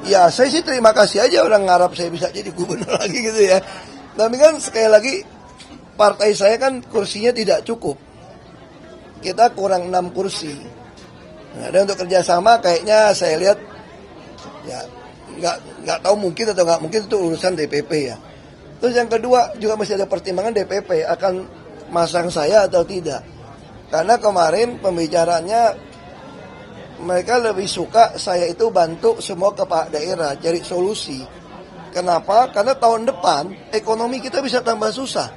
Ya saya sih terima kasih aja orang ngarap saya bisa jadi gubernur lagi gitu ya. Tapi kan sekali lagi partai saya kan kursinya tidak cukup. Kita kurang 6 kursi. Nah, dan untuk kerjasama kayaknya saya lihat ya nggak tahu mungkin atau nggak mungkin itu urusan DPP ya. Terus yang kedua juga masih ada pertimbangan DPP akan masang saya atau tidak. Karena kemarin pembicaranya mereka lebih suka saya itu bantu semua kepala daerah cari solusi. Kenapa? Karena tahun depan ekonomi kita bisa tambah susah.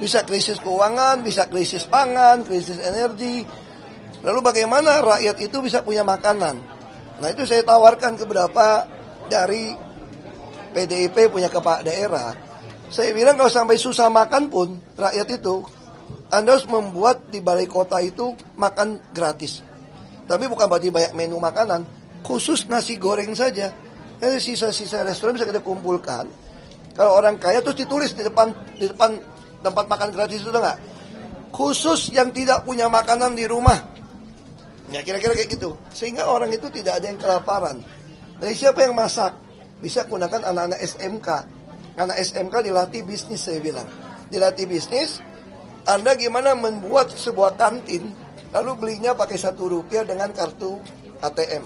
Bisa krisis keuangan, bisa krisis pangan, krisis energi. Lalu bagaimana rakyat itu bisa punya makanan? Nah itu saya tawarkan ke beberapa dari PDIP punya kepala daerah. Saya bilang kalau sampai susah makan pun rakyat itu, Anda harus membuat di balai kota itu makan gratis. Tapi bukan berarti banyak menu makanan, khusus nasi goreng saja. Jadi sisa-sisa restoran bisa kita kumpulkan. Kalau orang kaya terus ditulis di depan tempat makan gratis itu enggak? Khusus yang tidak punya makanan di rumah. Ya kira-kira kayak gitu. Sehingga orang itu tidak ada yang kelaparan. Dari siapa yang masak? Bisa gunakan anak-anak SMK. Anak SMK dilatih bisnis saya bilang. Dilatih bisnis, Anda gimana membuat sebuah kantin, lalu belinya pakai Rp1 dengan kartu ATM.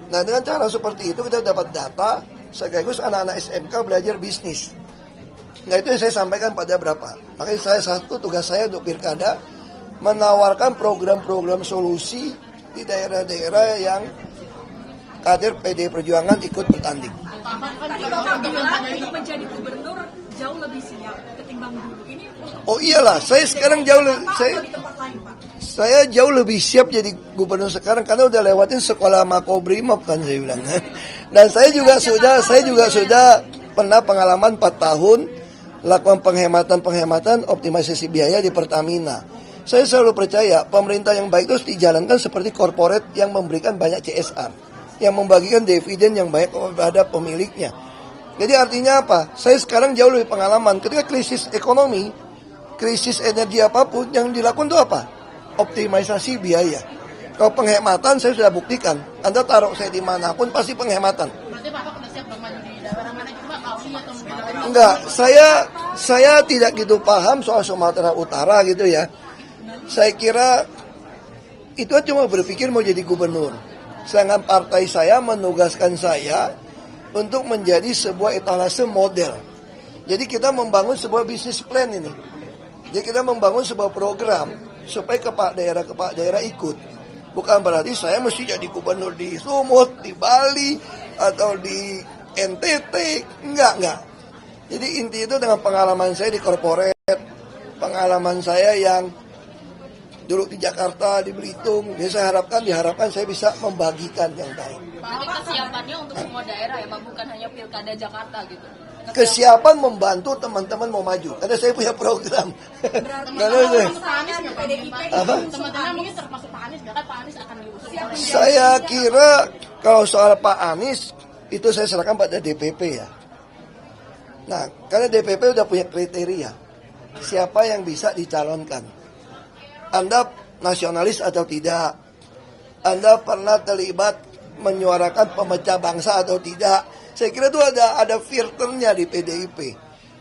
Nah dengan cara seperti itu kita dapat data, sekaligus anak-anak SMK belajar bisnis. Nah itu yang saya sampaikan pada berapa. Makanya tugas saya untuk Pilkada, menawarkan program-program solusi di daerah-daerah yang kader PD Perjuangan ikut bertanding. Untuk menjadi gubernur jauh lebih siap ketimbang dulu. Ini Oh iyalah, saya sekarang saya jauh lebih siap jadi gubernur sekarang karena udah lewatin sekolah Makobrimob kan saya bilang. Dan saya juga sudah pernah pengalaman 4 tahun lakukan penghematan optimalisasi biaya di Pertamina. Saya selalu percaya pemerintah yang baik itu harus dijalankan seperti korporat yang memberikan banyak CSR, yang membagikan dividen yang baik kepada pemiliknya. Jadi artinya apa? Saya sekarang jauh lebih pengalaman. Ketika krisis ekonomi, krisis energi apapun, yang dilakukan itu apa? Optimalisasi biaya. Kalau penghematan saya sudah buktikan. Anda taruh saya dimanapun pasti penghematan. berarti Bapak sudah siap dong maju di daerah mana itu Pak? Kauli atau mungkin Enggak, saya tidak gitu paham soal Sumatera Utara gitu ya. Saya kira itu cuma berpikir mau jadi gubernur. Sedangkan partai saya menugaskan saya untuk menjadi sebuah etalase model. Jadi kita membangun sebuah bisnis plan ini. Jadi kita membangun sebuah program supaya kepala daerah ikut. Bukan berarti saya mesti jadi gubernur di Sumut, di Bali, atau di NTT. Enggak. Jadi inti itu dengan pengalaman saya di korporat, pengalaman saya yang dulu di Jakarta, di Belitung, jadi saya diharapkan saya bisa membagikan yang baik. Berarti kesiapannya untuk semua daerah ya Pak, bukan hanya Pilkada Jakarta gitu. Kesiapan membantu teman-teman mau maju, karena saya punya program. Teman-teman mungkin termasuk Pak Anies, kan Pak Anies akan diusung. Saya kira kalau soal Pak Anies itu saya serahkan pada DPP ya. Nah, karena DPP udah punya kriteria siapa yang bisa dicalonkan. Anda nasionalis atau tidak? Anda pernah terlibat menyuarakan pemecah bangsa atau tidak? Saya kira itu ada filternya di PDIP.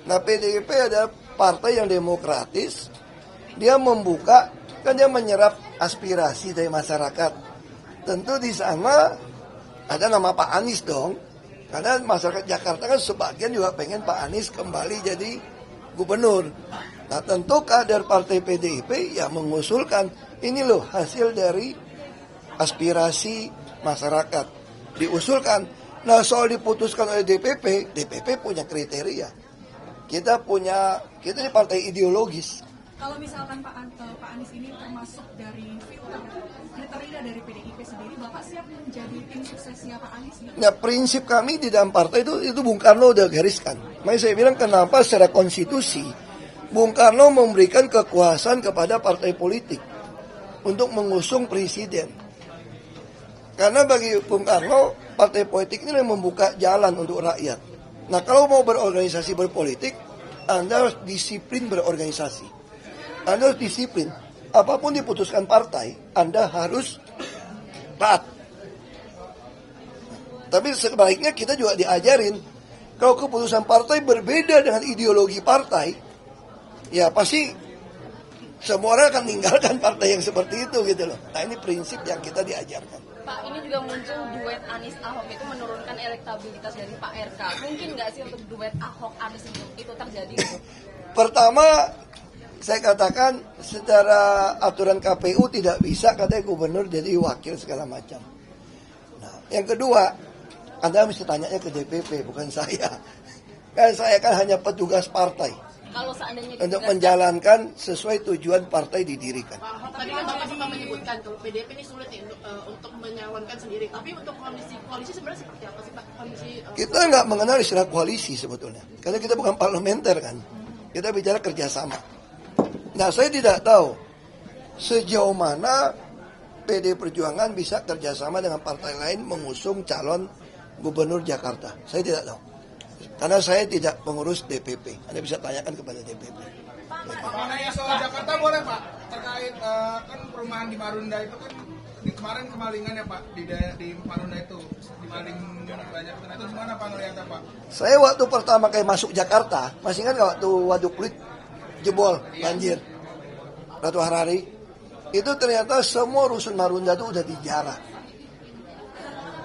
Nah PDIP ada partai yang demokratis. Dia membuka, kan dia menyerap aspirasi dari masyarakat. Tentu di sana ada nama Pak Anies dong. Karena masyarakat Jakarta kan sebagian juga pengen Pak Anies kembali jadi gubernur. Nah tentu kader partai PDIP yang mengusulkan ini loh hasil dari aspirasi masyarakat diusulkan. Nah soal diputuskan oleh DPP punya kriteria. Kita ini partai ideologis. Kalau misalkan Pak Anies ini termasuk dari filter kriteria dari PDIP sendiri, Bapak siap menjadi tim suksesnya Pak Anies? Nah prinsip kami di dalam partai itu Bung Karno udah gariskan. Makanya saya bilang kenapa secara konstitusi Bung Karno memberikan kekuasaan kepada partai politik untuk mengusung presiden. Karena bagi Bung Karno, partai politik ini yang membuka jalan untuk rakyat. Nah kalau mau berorganisasi berpolitik, Anda harus disiplin berorganisasi. Anda harus disiplin. Apapun diputuskan partai, Anda harus taat. Tapi sebaliknya kita juga diajarin, kalau keputusan partai berbeda dengan ideologi partai, ya pasti semua orang akan meninggalkan partai yang seperti itu gitu loh. Nah ini prinsip yang kita diajarkan. Pak, ini juga muncul duet Anies Ahok itu menurunkan elektabilitas dari Pak RK. Mungkin nggak sih untuk duet Ahok Anies itu terjadi? Pertama, saya katakan secara aturan KPU tidak bisa katanya gubernur jadi wakil segala macam. Nah, yang kedua, Anda mesti tanyanya ke DPP, bukan saya. Kan saya kan hanya petugas partai. Kalau seandainya untuk menjalankan sesuai tujuan partai didirikan. Pak, tadi kan Bapak sempat menyebutkan kalau PDIP ini sulit nih untuk menyalonkan sendiri. Tapi untuk koalisi sebenarnya seperti apa sih Pak? Kita nggak mengenal istilah koalisi sebetulnya. Karena kita bukan parlementer kan. Kita bicara kerjasama. Nah saya tidak tahu sejauh mana PD Perjuangan bisa kerjasama dengan partai lain mengusung calon gubernur Jakarta. Saya tidak tahu. Karena saya tidak pengurus DPP. Anda bisa tanyakan kepada DPP. Mengenai soal Jakarta boleh Pak? Terkait kan perumahan di Marunda itu kan kemarin kemalingan ya Pak di Marunda itu dimaling banyak. Itu gimana Pak ngeliatnya Pak? Saya waktu pertama kali masuk Jakarta, masih ingat nggak waktu Waduk Pluit jebol banjir, Ratu Harari, itu ternyata semua rusun Marunda itu udah dijarah.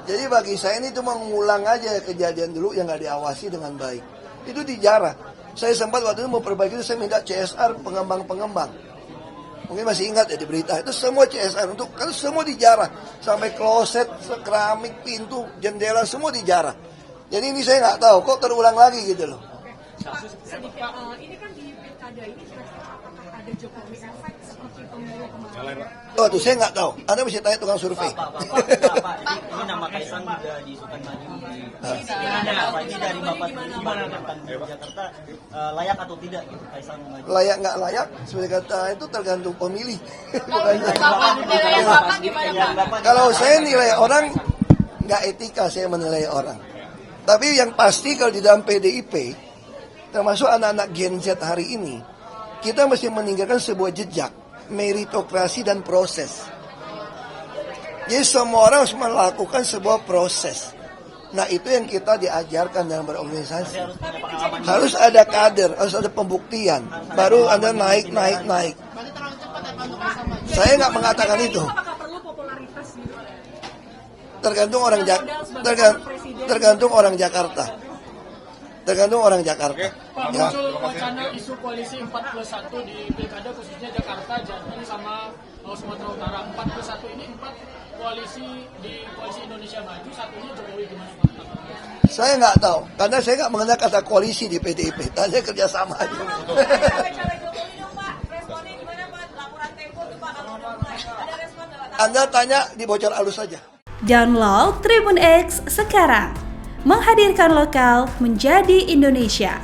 Jadi bagi saya ini cuma mengulang aja kejadian dulu yang nggak diawasi dengan baik. Itu dijarah. Saya sempat waktu itu mau perbaiki itu saya minta CSR pengembang-pengembang. Mungkin masih ingat ya di berita itu semua CSR untuk kan semua dijarah sampai kloset, keramik, pintu, jendela semua dijarah. Jadi ini saya nggak tahu kok terulang lagi gitu loh. Pak, sedikit ini kan di pilkada ini kira-kira apakah ada Jokowi efek seperti pemilu kemarin? Oh tuh saya nggak tahu. Anda mesti tanya tukang survei. Pak, ini nama Kaisang juga diisukan maju di Pak ini dari Bapak gimana tentang Jakarta layak atau tidak gitu Kaisang maju? Layak nggak layak, seperti kata itu tergantung pemilih. Kalau saya nilai orang nggak etika saya menilai orang. Tapi yang pasti kalau di dalam PDIP, termasuk anak-anak Gen Z hari ini, kita mesti meninggalkan sebuah jejak meritokrasi dan proses. Jadi semua orang harus melakukan sebuah proses. Nah itu yang kita diajarkan dalam berorganisasi. Harus ada kader, harus ada pembuktian. Baru Anda naik. Saya nggak mengatakan itu. Apakah perlu popularitas gitu? Tergantung orang Jakarta. Tergantung orang Jakarta. Pak, Ya. muncul wacana isu koalisi 4+1 di pilkada khususnya Jakarta, Jateng sama Sumatera Utara. 4+1 ini 4 koalisi di koalisi Indonesia Maju, satunya Jokowi, gimana Pak? Saya nggak tahu, karena saya nggak mengenal kata koalisi di PDIP. Tanya kerjasama aja. Anda tanya di bocor halus saja. Download Tribun X sekarang, menghadirkan lokal menjadi Indonesia.